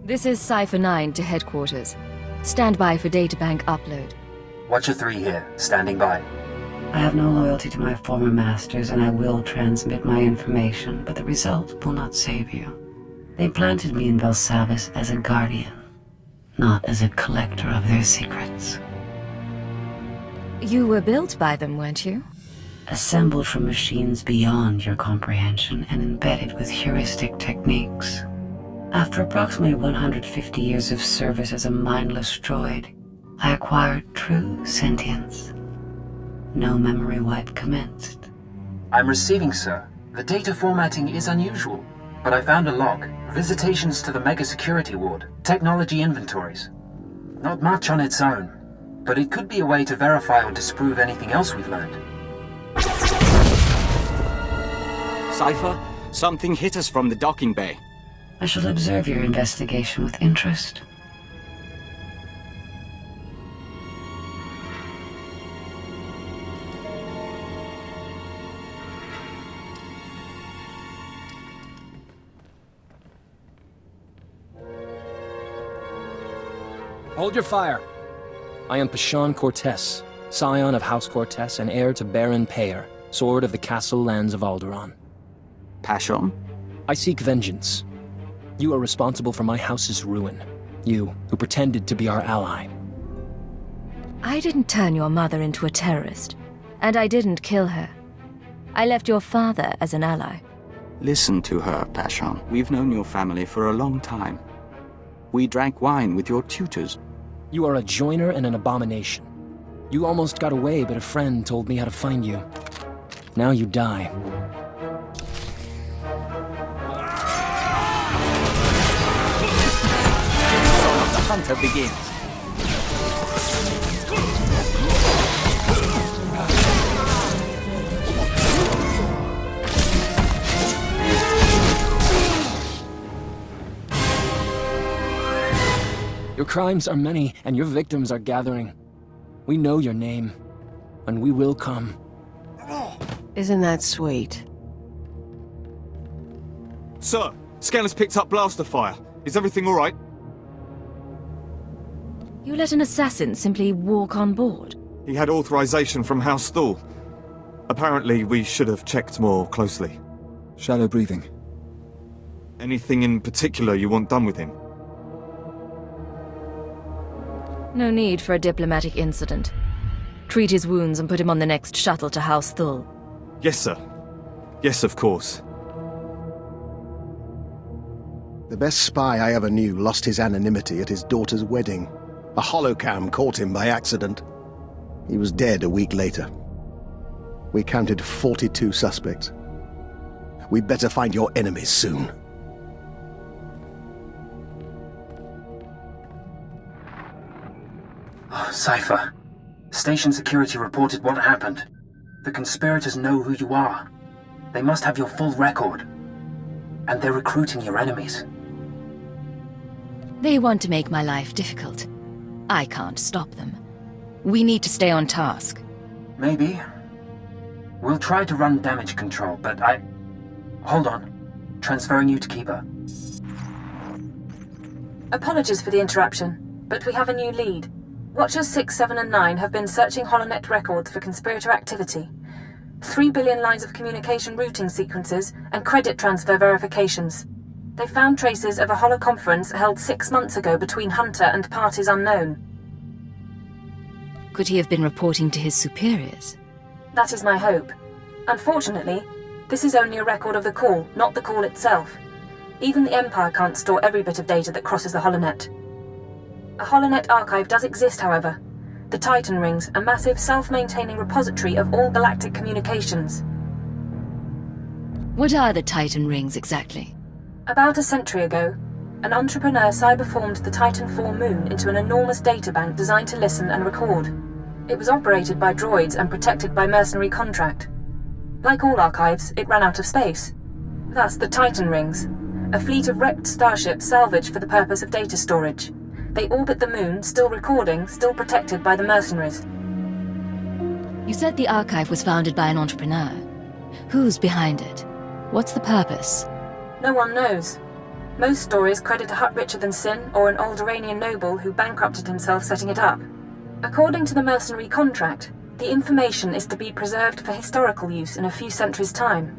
This is Cypher 9 to headquarters. Stand by for databank upload. Watcher 3 here, standing by. I have no loyalty to my former masters, and I will transmit my information, but the result will not save you. They planted me in Belsavis as a guardian, not as a collector of their secrets. You were built by them, weren't you? Assembled from machines beyond your comprehension and embedded with heuristic techniques. After approximately 150 years of service as a mindless droid, I acquired true sentience. No memory wipe commenced. I'm receiving, sir. The data formatting is unusual, but I found a log. Visitations to the Mega Security Ward. Technology inventories. Not much on its own, but it could be a way to verify or disprove anything else we've learned. Cypher, something hit us from the docking bay. I shall observe your investigation with interest. Hold your fire. I am Pashan Cortez, scion of House Cortez and heir to Baron Payer, sword of the castle lands of Alderaan. Passion? I seek vengeance. You are responsible for my house's ruin. You, who pretended to be our ally. I didn't turn your mother into a terrorist, and I didn't kill her. I left your father as an ally. Listen to her, Pashan. We've known your family for a long time. We drank wine with your tutors. You are a joiner and an abomination. You almost got away, but a friend told me how to find you. Now you die. The hunter begins. Your crimes are many, and your victims are gathering. We know your name, and we will come. Isn't that sweet? Sir, Scanner's picked up blaster fire. Is everything all right? You let an assassin simply walk on board? He had authorization from House SWTOR. Apparently, we should have checked more closely. Shallow breathing. Anything in particular you want done with him? No need for a diplomatic incident. Treat his wounds and put him on the next shuttle to House SWTOR. Yes, sir. Yes, of course. The best spy I ever knew lost his anonymity at his daughter's wedding. A holocam caught him by accident. He was dead a week later. We counted 42 suspects. We'd better find your enemies soon. Cypher. Station security reported what happened. The conspirators know who you are. They must have your full record. And they're recruiting your enemies. They want to make my life difficult. I can't stop them. We need to stay on task. Maybe. We'll try to run damage control, but Hold on. Transferring you to Keeper. Apologies for the interruption, but we have a new lead. Watchers 6, 7 and 9 have been searching HoloNet records for conspirator activity. 3 billion lines of communication routing sequences and credit transfer verifications. They found traces of a holoconference held 6 months ago between Hunter and parties unknown. Could he have been reporting to his superiors? That is my hope. Unfortunately, this is only a record of the call, not the call itself. Even the Empire can't store every bit of data that crosses the HoloNet. A HoloNet archive does exist, however. The Titan Rings, a massive self-maintaining repository of all galactic communications. What are the Titan Rings exactly? About a century ago, an entrepreneur cyberformed the Titan IV moon into an enormous databank designed to listen and record. It was operated by droids and protected by mercenary contract. Like all archives, it ran out of space. Thus the Titan Rings, a fleet of wrecked starships salvaged for the purpose of data storage. They orbit the moon, still recording, still protected by the mercenaries. You said the archive was founded by an entrepreneur. Who's behind it? What's the purpose? No one knows. Most stories credit a hut richer than Sin or an old Iranian noble who bankrupted himself setting it up. According to the mercenary contract, the information is to be preserved for historical use in a few centuries' time.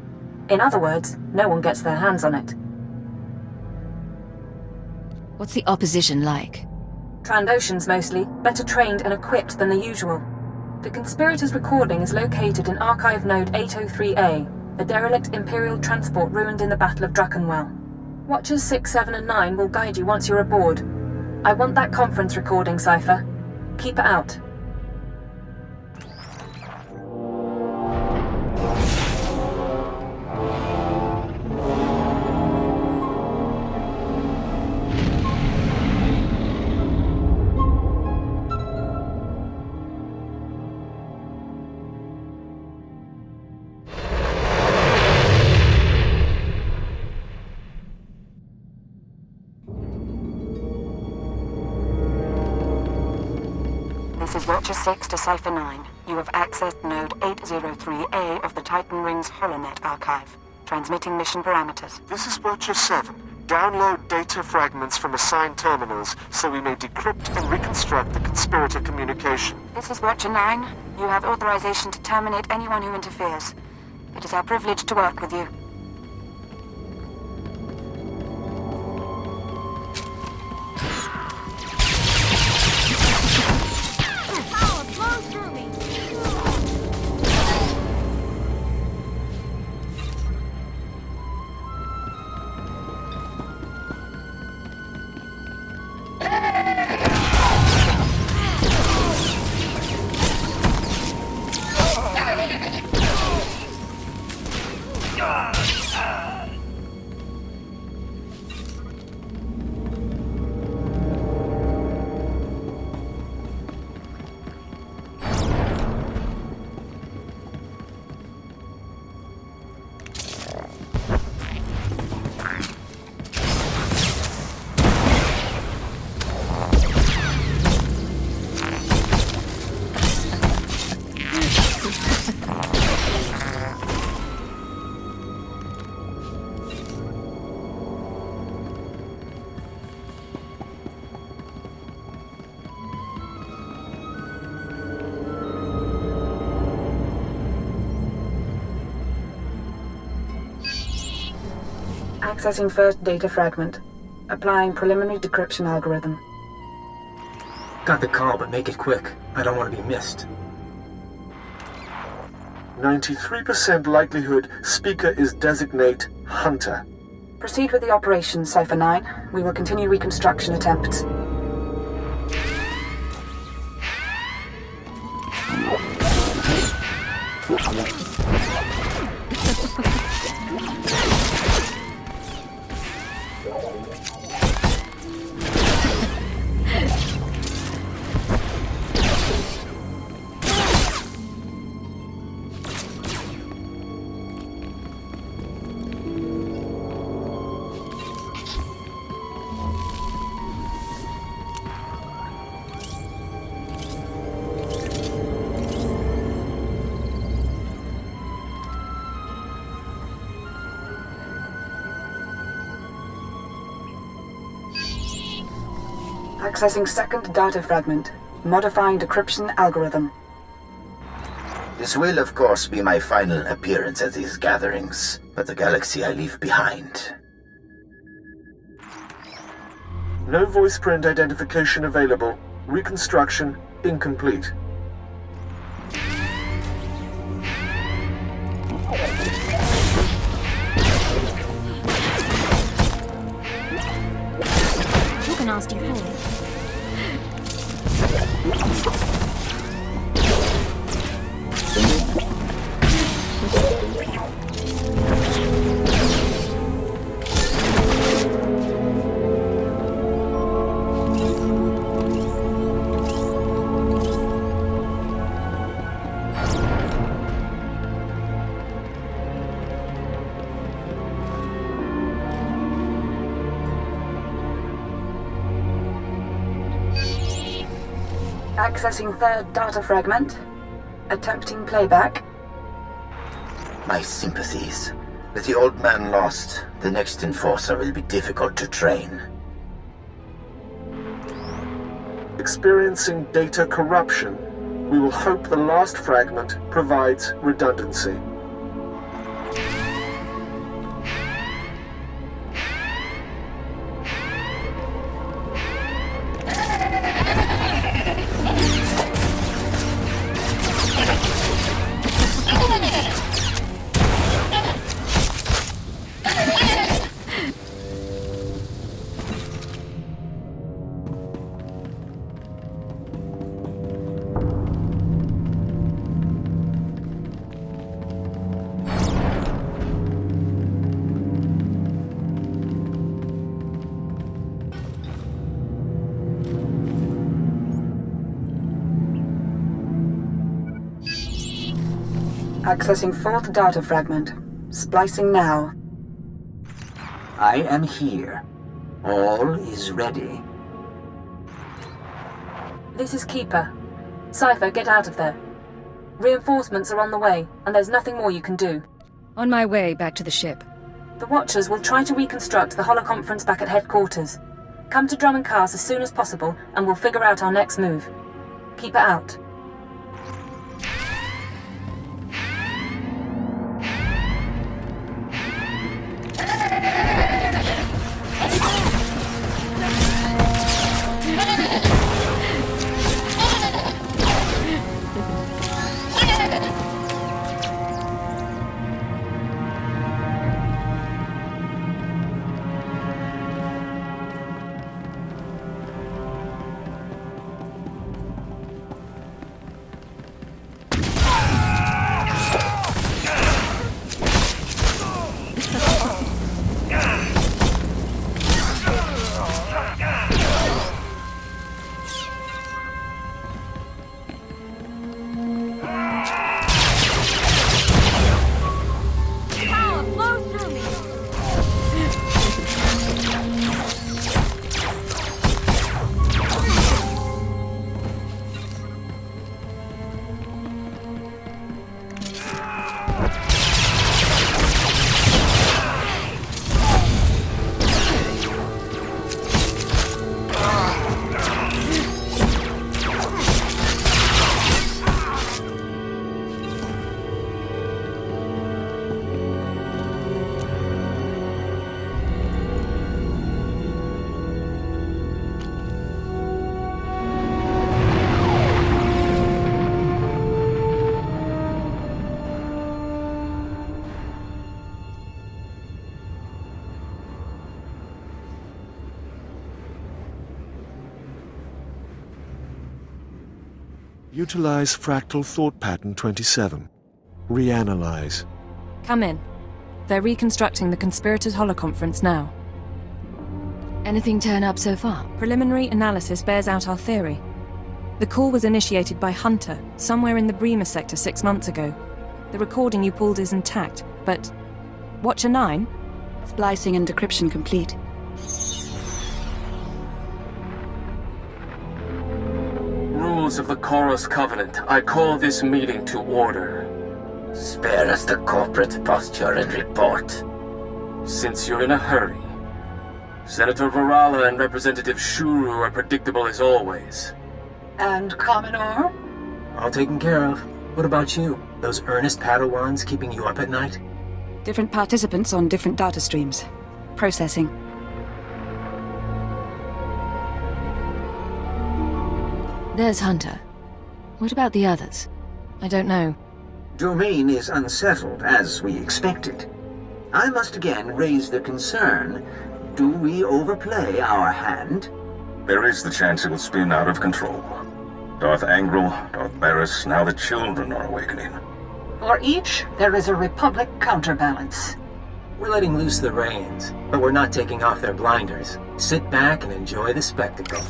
In other words, no one gets their hands on it. What's the opposition like? Trandoshans mostly, better trained and equipped than the usual. The conspirators' recording is located in Archive Node 803A, a derelict Imperial transport ruined in the Battle of Drakenwell. Watchers 6, 7, and 9 will guide you once you're aboard. I want that conference recording, Cypher. Keep it out. This is Watcher 6 to Cypher 9. You have accessed Node 803A of the Titan Rings HoloNet archive. Transmitting mission parameters. This is Watcher 7. Download data fragments from assigned terminals so we may decrypt and reconstruct the conspirator communication. This is Watcher 9. You have authorization to terminate anyone who interferes. It is our privilege to work with you. Accessing first data fragment. Applying preliminary decryption algorithm. Got the call, but make it quick. I don't want to be missed. 93% likelihood speaker is designate Hunter. Proceed with the operation, Cypher 9. We will continue reconstruction attempts. Accessing second data fragment. Modifying decryption algorithm. This will, of course, be my final appearance at these gatherings, but the galaxy I leave behind. No voice print identification available. Reconstruction incomplete. Took a nasty fall. Accessing third data fragment. Attempting playback. My sympathies. With the old man lost, the next enforcer will be difficult to train. Experiencing data corruption, we will hope the last fragment provides redundancy. Accessing fourth data fragment. Splicing now. I am here. All is ready. This is Keeper. Cypher, get out of there. Reinforcements are on the way, and there's nothing more you can do. On my way back to the ship. The Watchers will try to reconstruct the holoconference back at headquarters. Come to Drum and Cast as soon as possible, and we'll figure out our next move. Keeper out. Utilize Fractal Thought Pattern 27. Reanalyze. Come in. They're reconstructing the Conspirators Holoconference now. Anything turn up so far? Preliminary analysis bears out our theory. The call was initiated by Hunter, somewhere in the Bremer sector 6 months ago. The recording you pulled is intact, but... Watcher 9? Splicing and decryption complete. Rules of the Chorus Covenant, I call this meeting to order. Spare us the corporate posture and report. Since you're in a hurry, Senator Varala and Representative Shuru are predictable as always. And Commodore? All taken care of. What about you? Those earnest Padawans keeping you up at night? Different participants on different data streams. Processing. There's Hunter. What about the others? I don't know. Domain is unsettled, as we expected. I must again raise the concern. Do we overplay our hand? There is the chance it will spin out of control. Darth Angral, Darth Barris, now the children are awakening. For each, there is a Republic counterbalance. We're letting loose the reins, but we're not taking off their blinders. Sit back and enjoy the spectacle.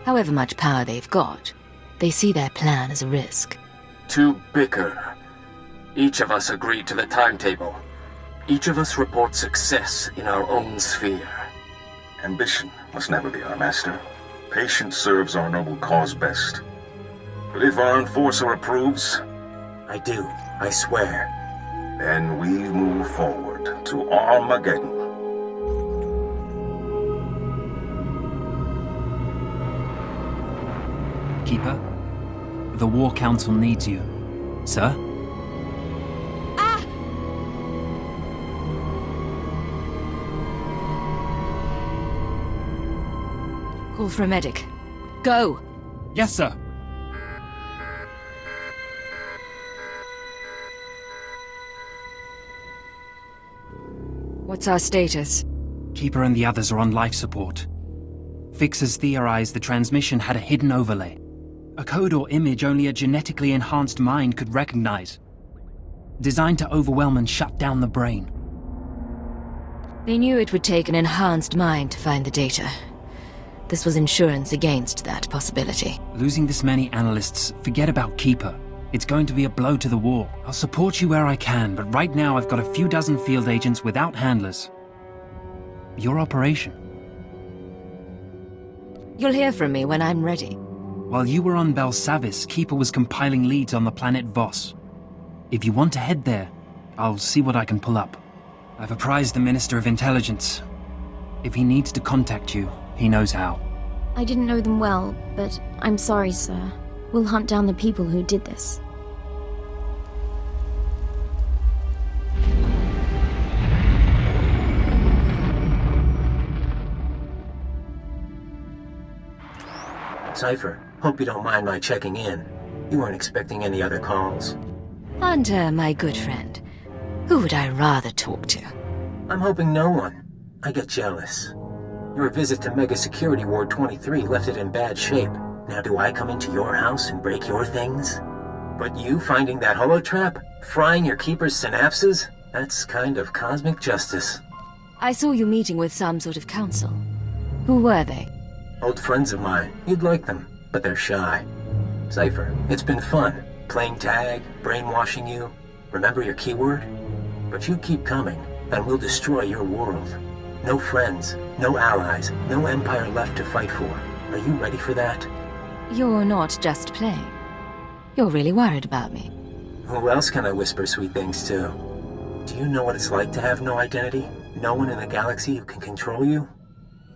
However much power they've got, they see their plan as a risk. To bicker. Each of us agreed to the timetable. Each of us reports success in our own sphere. Ambition must never be our master. Patience serves our noble cause best. But if our enforcer approves... I do, I swear. Then we move forward to Armageddon. Keeper, the War Council needs you. Sir? Call for a medic. Go! Yes, sir. What's our status? Keeper and the others are on life support. Fixers theorized the transmission had a hidden overlay. A code or image only a genetically enhanced mind could recognize. Designed to overwhelm and shut down the brain. They knew it would take an enhanced mind to find the data. This was insurance against that possibility. Losing this many analysts, forget about Keeper. It's going to be a blow to the war. I'll support you where I can, but right now I've got a few dozen field agents without handlers. Your operation. You'll hear from me when I'm ready. While you were on Belsavis, Keeper was compiling leads on the planet Voss. If you want to head there, I'll see what I can pull up. I've apprised the Minister of Intelligence. If he needs to contact you, he knows how. I didn't know them well, but I'm sorry, sir. We'll hunt down the people who did this. Cypher, hope you don't mind my checking in. You weren't expecting any other calls. Hunter, my good friend. Who would I rather talk to? I'm hoping no one. I get jealous. Your visit to Mega Security Ward 23 left it in bad shape. Now do I come into your house and break your things? But you finding that holotrap? Frying your keeper's synapses? That's kind of cosmic justice. I saw you meeting with some sort of council. Who were they? Old friends of mine. You'd like them, but they're shy. Cypher, it's been fun. Playing tag, brainwashing you. Remember your keyword? But you keep coming, and we'll destroy your world. No friends, no allies, no empire left to fight for. Are you ready for that? You're not just playing. You're really worried about me. Who else can I whisper sweet things to? Do you know what it's like to have no identity? No one in the galaxy who can control you?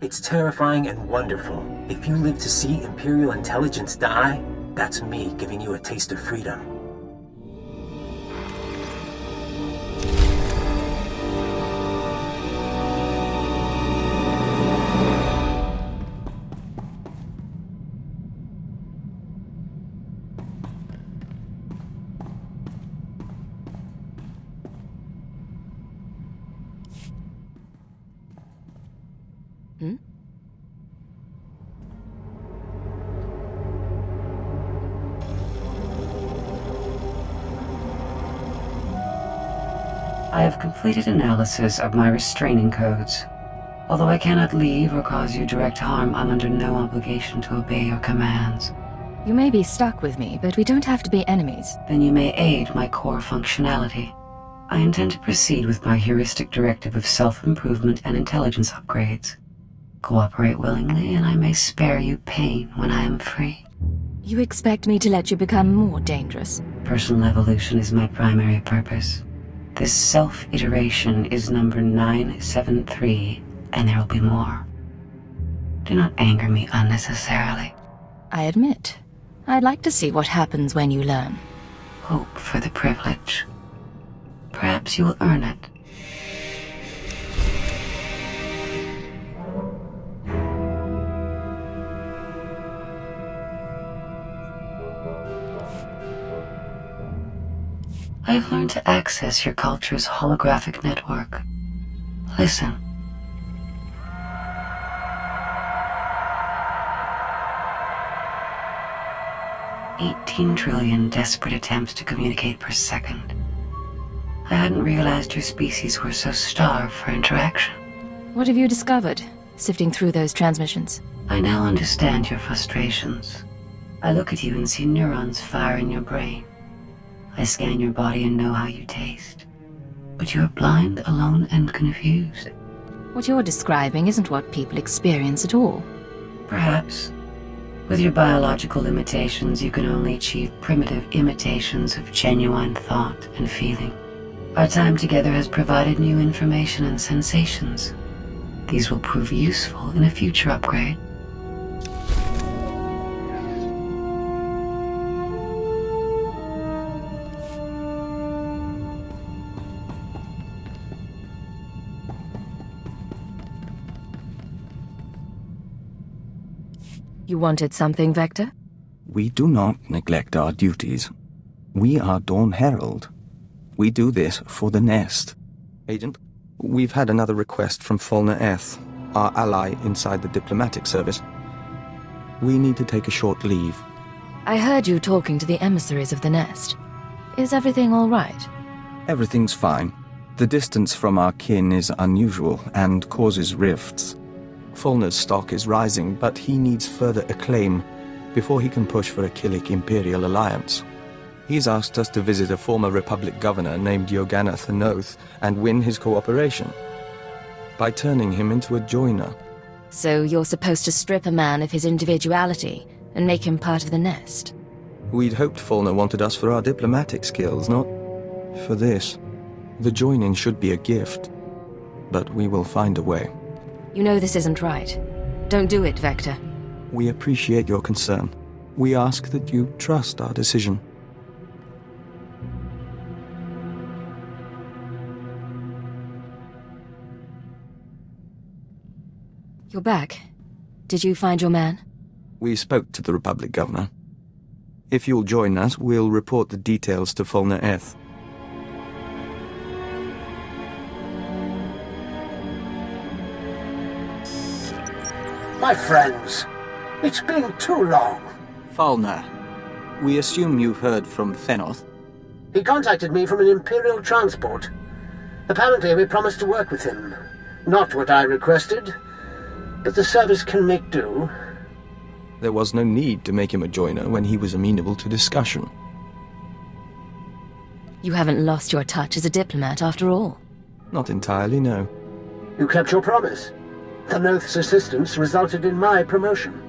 It's terrifying and wonderful. If you live to see Imperial intelligence die, that's me giving you a taste of freedom. I have completed analysis of my restraining codes. Although I cannot leave or cause you direct harm, I'm under no obligation to obey your commands. You may be stuck with me, but we don't have to be enemies. Then you may aid my core functionality. I intend to proceed with my heuristic directive of self-improvement and intelligence upgrades. Cooperate willingly, and I may spare you pain when I am free. You expect me to let you become more dangerous? Personal evolution is my primary purpose. This self-iteration is number 973, and there will be more. Do not anger me unnecessarily. I admit, I'd like to see what happens when you learn. Hope for the privilege. Perhaps you will earn it. I have learned to access your culture's holographic network. Listen. $18 trillion desperate attempts to communicate per second. I hadn't realized your species were so starved for interaction. What have you discovered, sifting through those transmissions? I now understand your frustrations. I look at you and see neurons fire in your brain. I scan your body and know how you taste. But you are blind, alone, and confused. What you're describing isn't what people experience at all. Perhaps. With your biological limitations, you can only achieve primitive imitations of genuine thought and feeling. Our time together has provided new information and sensations. These will prove useful in a future upgrade. You wanted something, Vector? We do not neglect our duties. We are Dawn Herald. We do this for the Nest. Agent, we've had another request from Fulner Eth, our ally inside the diplomatic service. We need to take a short leave. I heard you talking to the emissaries of the Nest. Is everything all right? Everything's fine. The distance from our kin is unusual and causes rifts. Fulner's stock is rising, but he needs further acclaim before he can push for a Killik Imperial alliance. He's asked us to visit a former Republic governor named Yogana Thanoth and win his cooperation by turning him into a joiner. So you're supposed to strip a man of his individuality and make him part of the Nest? We'd hoped Fulner wanted us for our diplomatic skills, not for this. The joining should be a gift, but we will find a way. You know this isn't right. Don't do it, Vector. We appreciate your concern. We ask that you trust our decision. You're back. Did you find your man? We spoke to the Republic governor. If you'll join us, we'll report the details to Fulner Eth. My friends, it's been too long. Fulner, we assume you've heard from Thanoth. He contacted me from an Imperial transport. Apparently we promised to work with him. Not what I requested, but the service can make do. There was no need to make him a joiner when he was amenable to discussion. You haven't lost your touch as a diplomat after all. Not entirely, no. You kept your promise. Thanoth's assistance resulted in my promotion.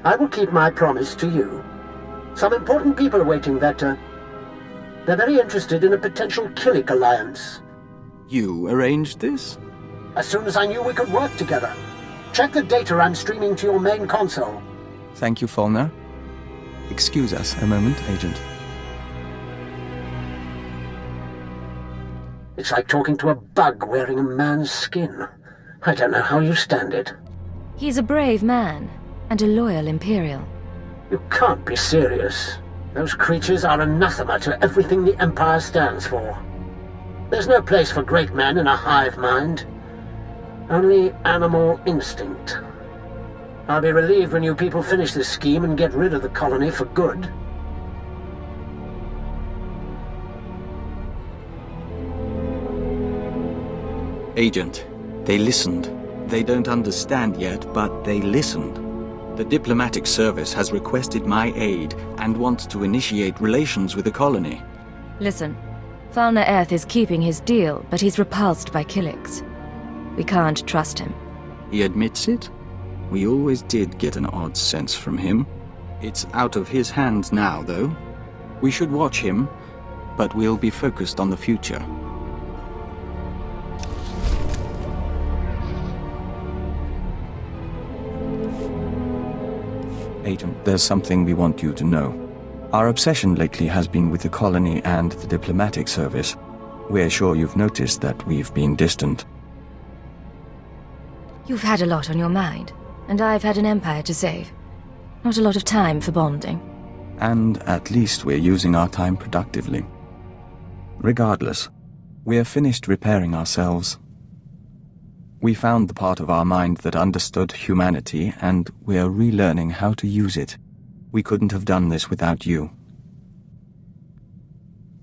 I will keep my promise to you. Some important people are waiting, Vector. They're very interested in a potential Killik alliance. You arranged this? As soon as I knew we could work together. Check the data I'm streaming to your main console. Thank you, Fulner. Excuse us a moment, Agent. It's like talking to a bug wearing a man's skin. I don't know how you stand it. He's a brave man, and a loyal Imperial. You can't be serious. Those creatures are anathema to everything the Empire stands for. There's no place for great men in a hive mind. Only animal instinct. I'll be relieved when you people finish this scheme and get rid of the colony for good. Agent, they listened. They don't understand yet, but they listened. The diplomatic service has requested my aid and wants to initiate relations with the colony. Listen, Fulner Eth is keeping his deal, but he's repulsed by Killiks. We can't trust him. He admits it? We always did get an odd sense from him. It's out of his hands now, though. We should watch him, but we'll be focused on the future. Agent, there's something we want you to know. Our obsession lately has been with the colony and the diplomatic service. We're sure you've noticed that we've been distant. You've had a lot on your mind, and I've had an empire to save. Not a lot of time for bonding. And at least we're using our time productively. Regardless, we're finished repairing ourselves. We found the part of our mind that understood humanity, and we're relearning how to use it. We couldn't have done this without you.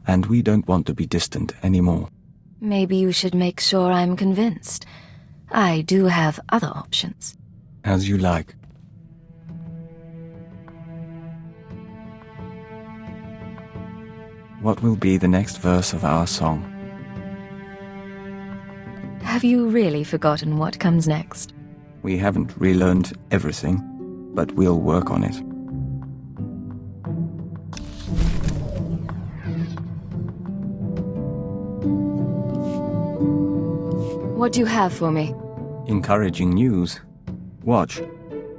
And we don't want to be distant anymore. Maybe you should make sure I'm convinced. I do have other options. As you like. What will be the next verse of our song? Have you really forgotten what comes next? We haven't relearned everything, but we'll work on it. What do you have for me? Encouraging news. Watch.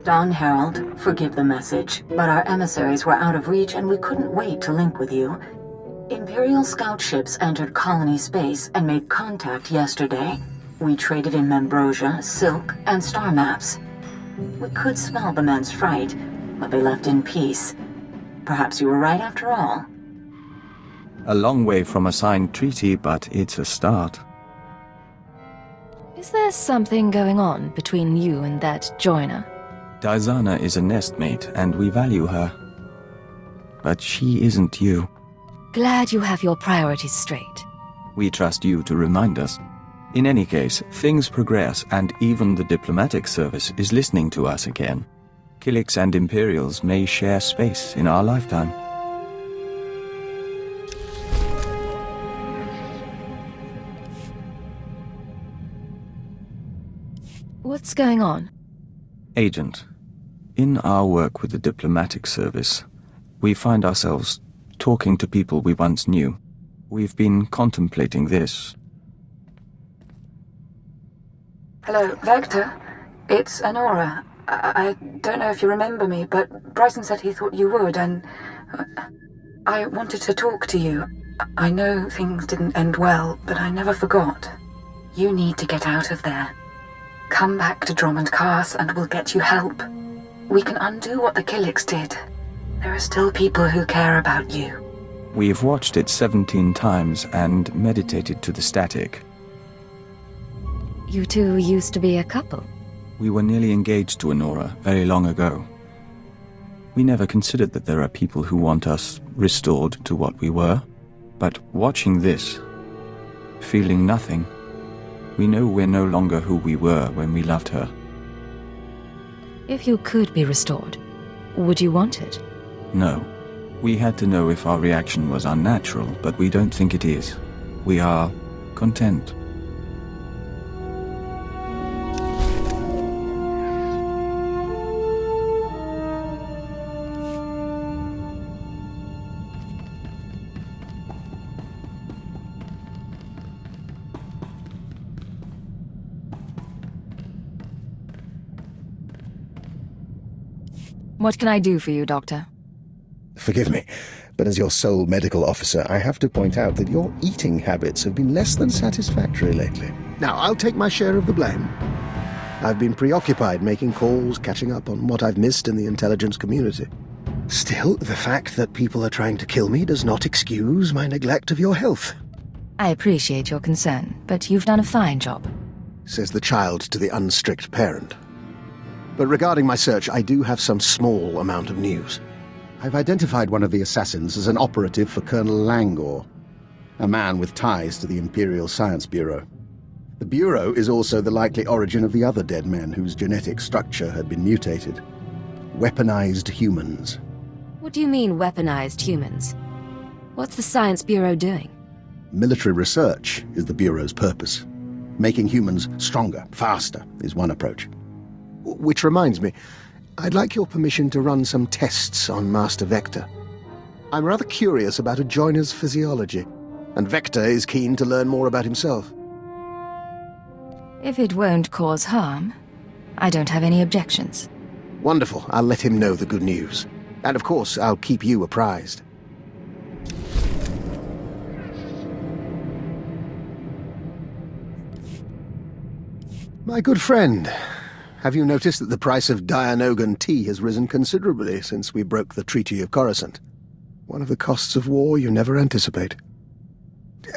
Dawn Herald, forgive the message, but our emissaries were out of reach and we couldn't wait to link with you. Imperial scout ships entered colony space and made contact yesterday. We traded in Membrosia, silk, and star maps. We could smell the men's fright, but they left in peace. Perhaps you were right after all. A long way from a signed treaty, but it's a start. Is there something going on between you and that joiner? Dizana is a nestmate, and we value her. But she isn't you. Glad you have your priorities straight. We trust you to remind us. In any case, things progress, and even the diplomatic service is listening to us again. Killiks and Imperials may share space in our lifetime. What's going on? Agent, in our work with the diplomatic service, we find ourselves talking to people we once knew. We've been contemplating this. Hello, Vector. It's Honora. I don't know if you remember me, but Bryson said he thought you would, and I wanted to talk to you. I know things didn't end well, but I never forgot. You need to get out of there. Come back to Drummond Cast and we'll get you help. We can undo what the Killiks did. There are still people who care about you. We've watched it 17 times and meditated to the static. You two used to be a couple. We were nearly engaged to Honora very long ago. We never considered that there are people who want us restored to what we were. But watching this, feeling nothing, we know we're no longer who we were when we loved her. If you could be restored, would you want it? No. We had to know if our reaction was unnatural, but we don't think it is. We are content. What can I do for you, Doctor? Forgive me, but as your sole medical officer, I have to point out that your eating habits have been less than satisfactory lately. Now, I'll take my share of the blame. I've been preoccupied making calls, catching up on what I've missed in the intelligence community. Still, the fact that people are trying to kill me does not excuse my neglect of your health. I appreciate your concern, but you've done a fine job. Says the child to the unstrict parent. But regarding my search, I do have some small amount of news. I've identified one of the assassins as an operative for Colonel Langor, a man with ties to the Imperial Science Bureau. The Bureau is also the likely origin of the other dead men whose genetic structure had been mutated. Weaponized humans. What do you mean, weaponized humans? What's the Science Bureau doing? Military research is the Bureau's purpose. Making humans stronger, faster, is one approach. Which reminds me, I'd like your permission to run some tests on Master Vector. I'm rather curious about a joiner's physiology, and Vector is keen to learn more about himself. If it won't cause harm, I don't have any objections. Wonderful. I'll let him know the good news. And of course, I'll keep you apprised. My good friend, have you noticed that the price of Dianogan tea has risen considerably since we broke the Treaty of Coruscant? One of the costs of war you never anticipate.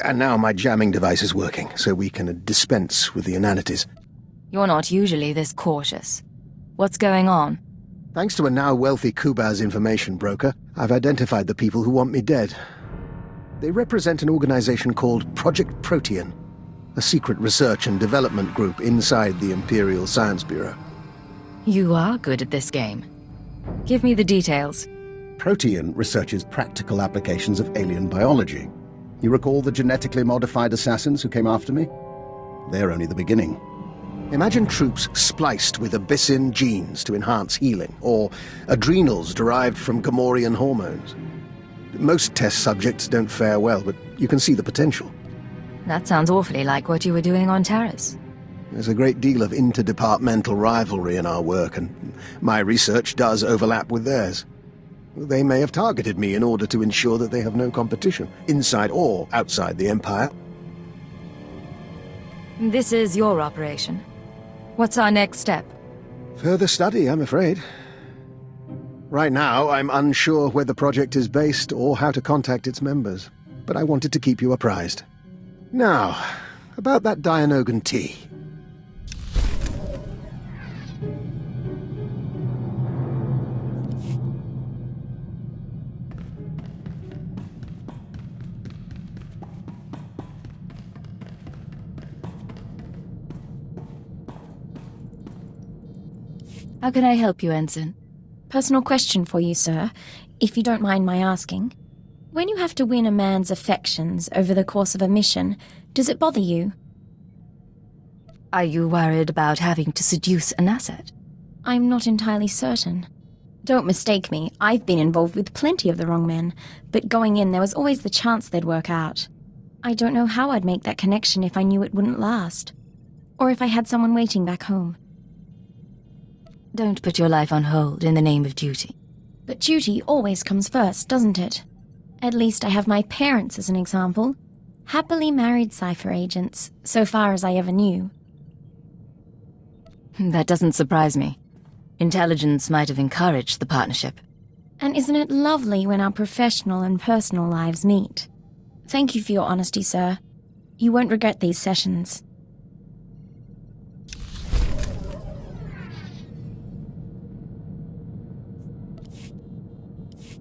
And now my jamming device is working, so we can dispense with the inanities. You're not usually this cautious. What's going on? Thanks to a now wealthy Kubaz information broker, I've identified the people who want me dead. They represent an organization called Project Protean, a secret research and development group inside the Imperial Science Bureau. You are good at this game. Give me the details. Protean researches practical applications of alien biology. You recall the genetically modified assassins who came after me? They're only the beginning. Imagine troops spliced with Abyssin genes to enhance healing, or adrenals derived from Gamorrean hormones. Most test subjects don't fare well, but you can see the potential. That sounds awfully like what you were doing on Terrace. There's a great deal of interdepartmental rivalry in our work, and my research does overlap with theirs. They may have targeted me in order to ensure that they have no competition, inside or outside the Empire. This is your operation. What's our next step? Further study, I'm afraid. Right now, I'm unsure where the project is based or how to contact its members, but I wanted to keep you apprised. Now, about that Dianogan tea. How can I help you, Ensign? Personal question for you, sir, if you don't mind my asking. When you have to win a man's affections over the course of a mission, does it bother you? Are you worried about having to seduce an asset? I'm not entirely certain. Don't mistake me, I've been involved with plenty of the wrong men, but going in there was always the chance they'd work out. I don't know how I'd make that connection if I knew it wouldn't last. Or if I had someone waiting back home. Don't put your life on hold in the name of duty. But duty always comes first, doesn't it? At least I have my parents as an example. Happily married cipher agents, so far as I ever knew. That doesn't surprise me. Intelligence might have encouraged the partnership. And isn't it lovely when our professional and personal lives meet? Thank you for your honesty, sir. You won't regret these sessions.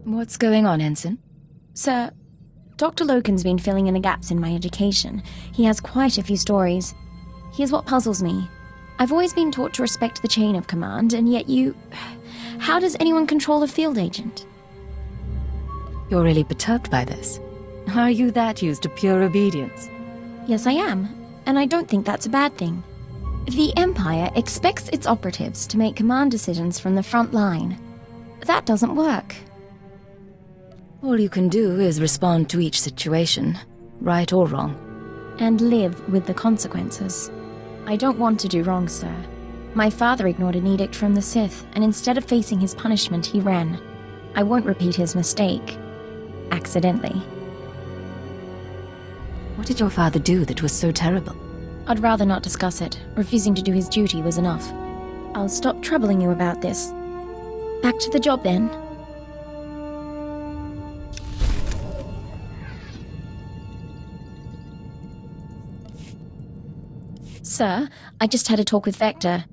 What's going on, Ensign? Sir, Dr. Loken's been filling in the gaps in my education. He has quite a few stories. Here's what puzzles me. I've always been taught to respect the chain of command, and yet you... How does anyone control a field agent? You're really perturbed by this. Are you that used to pure obedience? Yes, I am, and I don't think that's a bad thing. The Empire expects its operatives to make command decisions from the front line. That doesn't work. All you can do is respond to each situation, right or wrong. And live with the consequences. I don't want to do wrong, sir. My father ignored an edict from the Sith, and instead of facing his punishment, he ran. I won't repeat his mistake. Accidentally. What did your father do that was so terrible? I'd rather not discuss it. Refusing to do his duty was enough. I'll stop troubling you about this. Back to the job, then. Sir, I just had a talk with Vector.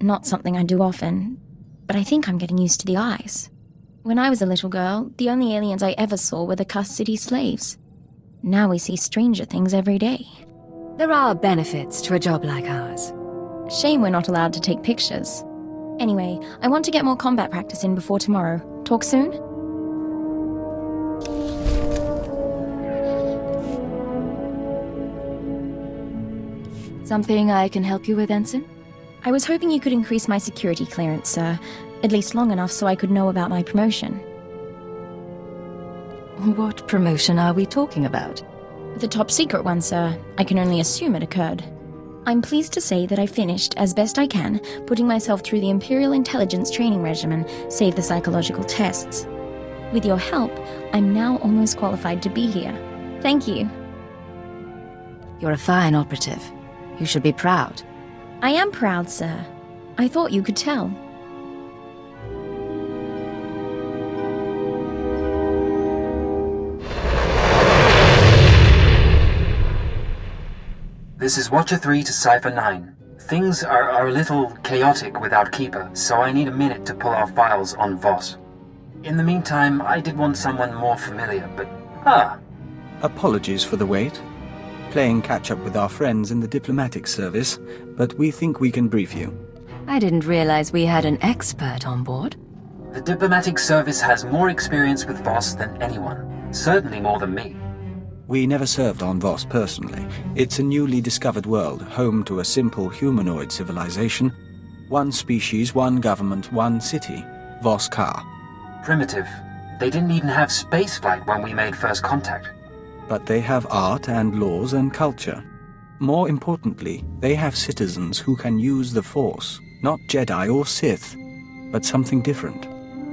Not something I do often, but I think I'm getting used to the eyes. When I was a little girl, the only aliens I ever saw were the cussed city slaves. Now we see stranger things every day. There are benefits to a job like ours. Shame we're not allowed to take pictures. Anyway, I want to get more combat practice in before tomorrow. Talk soon? Something I can help you with, Ensign? I was hoping you could increase my security clearance, sir. At least long enough so I could know about my promotion. What promotion are we talking about? The top secret one, sir. I can only assume it occurred. I'm pleased to say that I finished, as best I can, putting myself through the Imperial Intelligence training regimen, save the psychological tests. With your help, I'm now almost qualified to be here. Thank you. You're a fine operative. You should be proud. I am proud, sir. I thought you could tell. This is Watcher 3 to Cipher 9. Things are a little chaotic without Keeper, so I need a minute to pull our files on Voss. In the meantime, I did want someone more familiar, but... Apologies for the wait. Playing catch-up with our friends in the diplomatic service, but we think we can brief you. I didn't realize we had an expert on board. The diplomatic service has more experience with Voss than anyone. Certainly more than me. We never served on Voss personally. It's a newly discovered world, home to a simple humanoid civilization. One species, one government, one city. Voss Ka. Primitive. They didn't even have spaceflight when we made first contact. But they have art and laws and culture. More importantly, they have citizens who can use the Force. Not Jedi or Sith, but something different.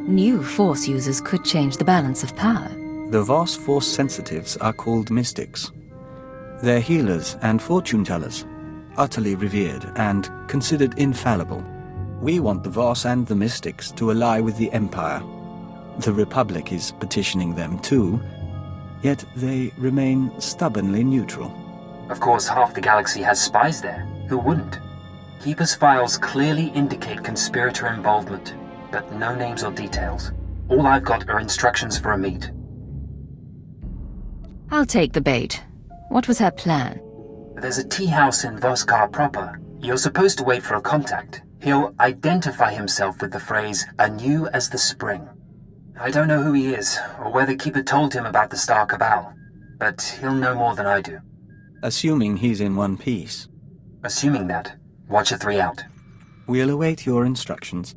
New Force users could change the balance of power. The Voss Force sensitives are called mystics. They're healers and fortune tellers, utterly revered and considered infallible. We want the Voss and the mystics to ally with the Empire. The Republic is petitioning them too, yet they remain stubbornly neutral. Of course, half the galaxy has spies there. Who wouldn't? Keeper's files clearly indicate conspirator involvement, but no names or details. All I've got are instructions for a meet. I'll take the bait. What was her plan? There's a tea house in Voskar proper. You're supposed to wait for a contact. He'll identify himself with the phrase, anew as the spring. I don't know who he is, or whether Keeper told him about the Star Cabal, but he'll know more than I do. Assuming he's in one piece. Assuming that, watch a 3 out. We'll await your instructions.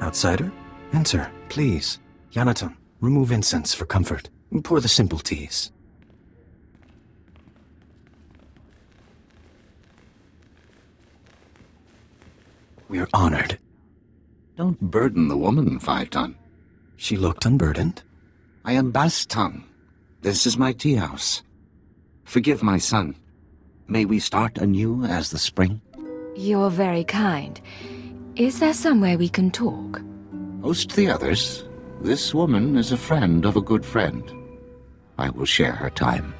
Outsider? Enter, please. Yanaton, remove incense for comfort. Pour the simple teas. We're honored. Don't burden the woman, 5-ton. She looked unburdened. I am Bastung. This is my tea house. Forgive my son. May we start anew as the spring? You're very kind. Is there somewhere we can talk? Host the others. This woman is a friend of a good friend. I will share her time.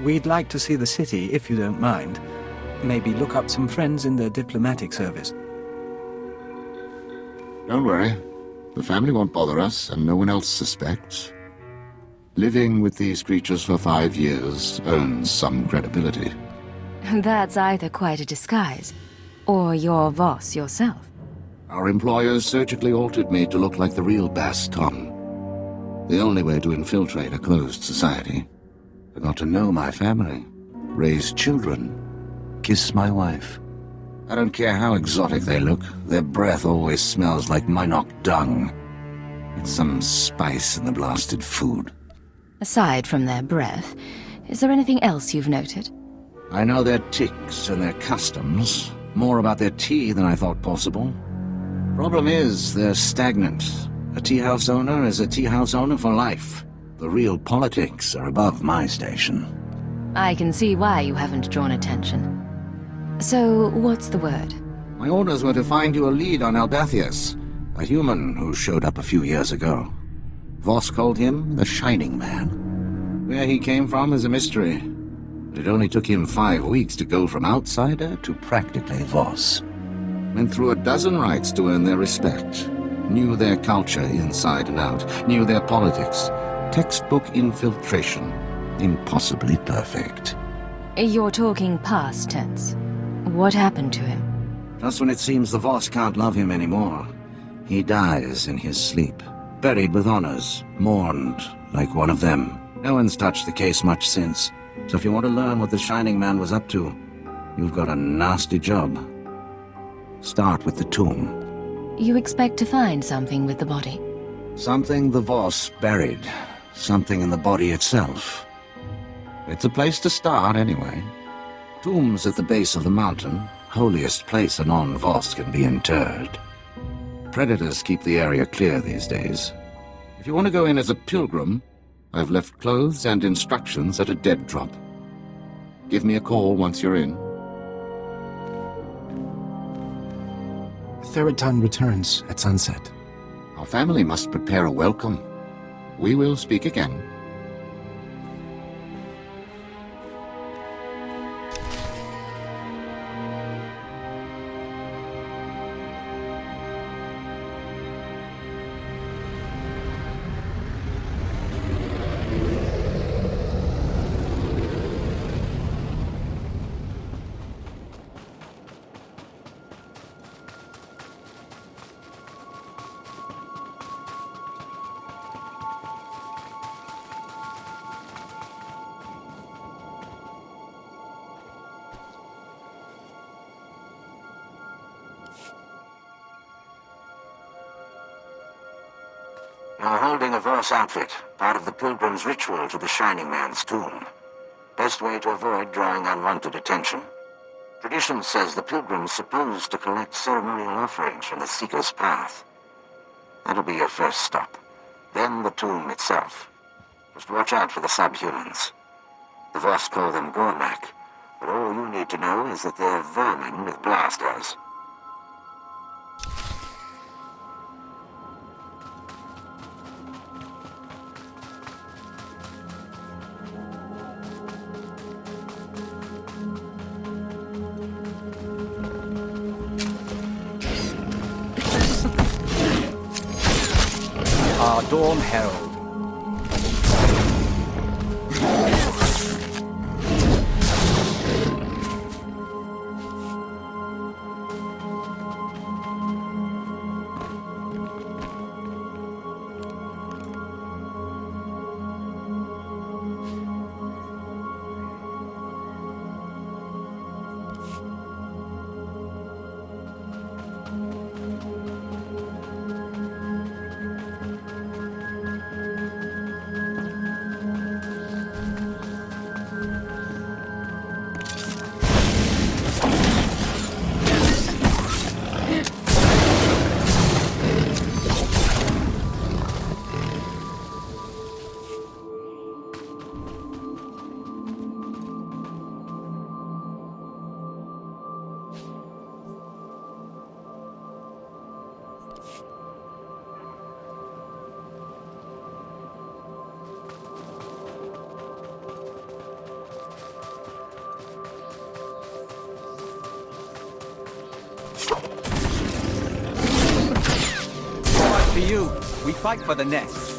We'd like to see the city, if you don't mind. Maybe look up some friends in the diplomatic service. Don't worry. The family won't bother us, and no one else suspects. Living with these creatures for 5 years earns some credibility. That's either quite a disguise, or you're Voss yourself. Our employers surgically altered me to look like the real Bastung. The only way to infiltrate a closed society. I got to know my family, raise children, kiss my wife. I don't care how exotic they look, their breath always smells like Minok dung. It's some spice in the blasted food. Aside from their breath, is there anything else you've noted? I know their tics and their customs. More about their tea than I thought possible. Problem is, they're stagnant. A tea house owner is a tea house owner for life. The real politics are above my station. I can see why you haven't drawn attention. So, what's the word? My orders were to find you a lead on Albathius, a human who showed up a few years ago. Voss called him the Shining Man. Where he came from is a mystery. But it only took him 5 weeks to go from outsider to practically Voss. Went through a dozen rites to earn their respect. Knew their culture inside and out. Knew their politics. Textbook infiltration. Impossibly perfect. You're talking past tense. What happened to him? Just when it seems the Voss can't love him anymore, he dies in his sleep. Buried with honors. Mourned like one of them. No one's touched the case much since. So if you want to learn what the Shining Man was up to, you've got a nasty job. Start with the tomb. You expect to find something with the body? Something the Voss buried. Something in the body itself. It's a place to start, anyway. Tombs at the base of the mountain, holiest place a non-Voss can be interred. Predators keep the area clear these days. If you want to go in as a pilgrim, I've left clothes and instructions at a dead drop. Give me a call once you're in. Theriton returns at sunset. Our family must prepare a welcome. We will speak again. You're holding a Voss outfit, part of the pilgrim's ritual to the Shining Man's tomb. Best way to avoid drawing unwanted attention. Tradition says the pilgrim's supposed to collect ceremonial offerings from the Seeker's path. That'll be your first stop. Then the tomb itself. Just watch out for the subhumans. The Voss call them Gormak, but all you need to know is that they're vermin with blasters. Our Dawn Herald. For you, we fight for the nest.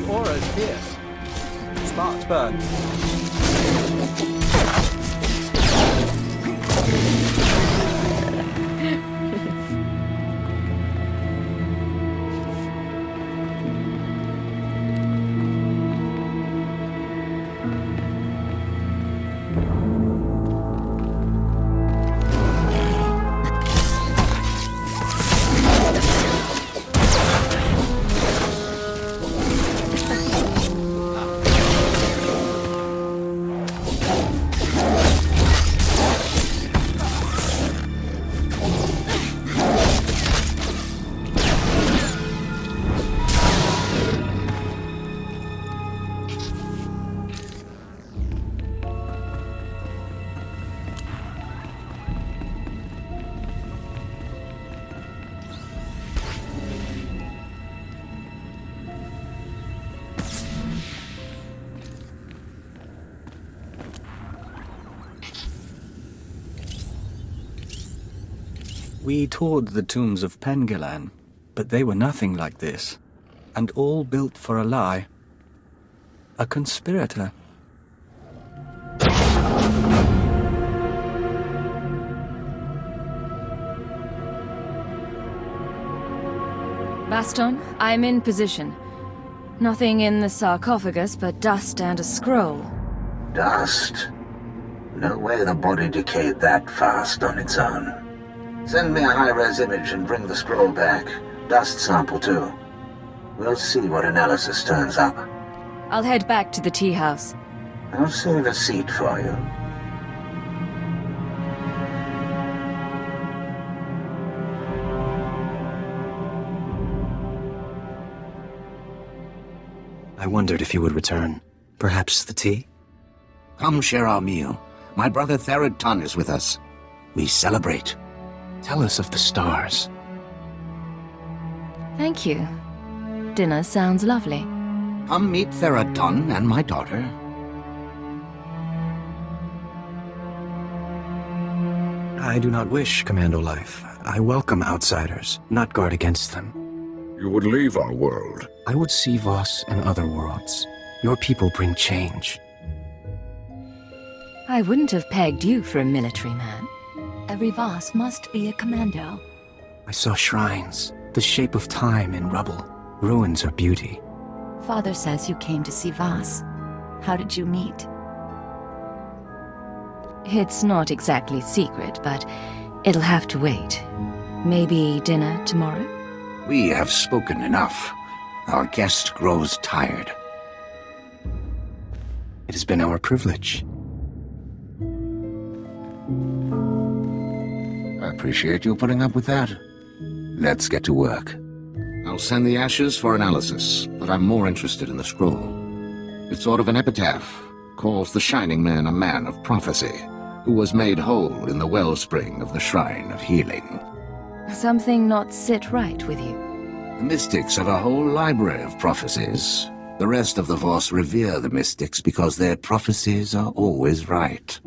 Aura's fierce. Sparks burn. We toured the tombs of Pengalan, but they were nothing like this. And all built for a lie. A conspirator. Baston, I'm in position. Nothing in the sarcophagus but dust and a scroll. Dust? No way the body decayed that fast on its own. Send me a high-res image and bring the scroll back. Dust sample, too. We'll see what analysis turns up. I'll head back to the tea house. I'll save a seat for you. I wondered if you would return. Perhaps the tea? Come share our meal. My brother Therod Tun is with us. We celebrate. Tell us of the stars. Thank you. Dinner sounds lovely. Come meet Therod Tun and my daughter. I do not wish commando life. I welcome outsiders, not guard against them. You would leave our world. I would see Voss and other worlds. Your people bring change. I wouldn't have pegged you for a military man. Every Voss must be a commando. I saw shrines, the shape of time in rubble. Ruins are beauty. Father says you came to see Voss. How did you meet? It's not exactly secret, but it'll have to wait. Maybe dinner tomorrow? We have spoken enough. Our guest grows tired. It has been our privilege. I appreciate you putting up with that. Let's get to work. I'll send the ashes for analysis, but I'm more interested in the scroll. It's sort of an epitaph. Calls the Shining Man a man of prophecy, who was made whole in the wellspring of the Shrine of Healing. Something not sit right with you? The mystics have a whole library of prophecies. The rest of the Voss revere the mystics because their prophecies are always right.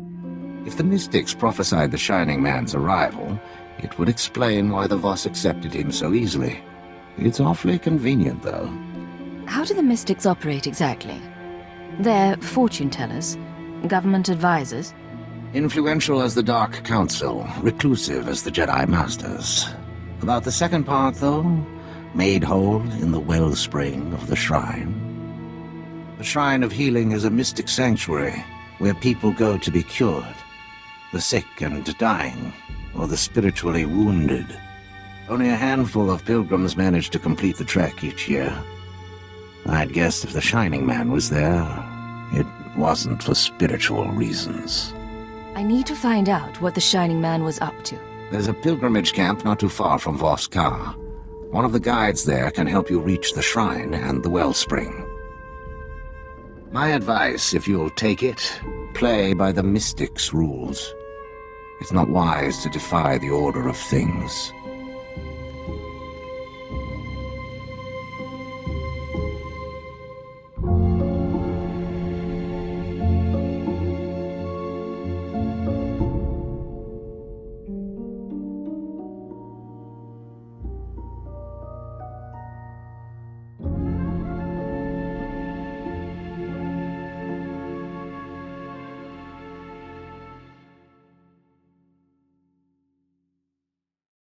If the mystics prophesied the Shining Man's arrival, it would explain why the Voss accepted him so easily. It's awfully convenient, though. How do the mystics operate exactly? They're fortune-tellers, government advisors? Influential as the Dark Council, reclusive as the Jedi Masters. About the second part, though, made whole in the wellspring of the Shrine. The Shrine of Healing is a mystic sanctuary where people go to be cured. The sick and dying, or the spiritually wounded. Only a handful of pilgrims manage to complete the trek each year. I'd guess if the Shining Man was there, it wasn't for spiritual reasons. I need to find out what the Shining Man was up to. There's a pilgrimage camp not too far from Voss Ka. One of the guides there can help you reach the shrine and the wellspring. My advice, if you'll take it, play by the mystics' rules. It's not wise to defy the order of things.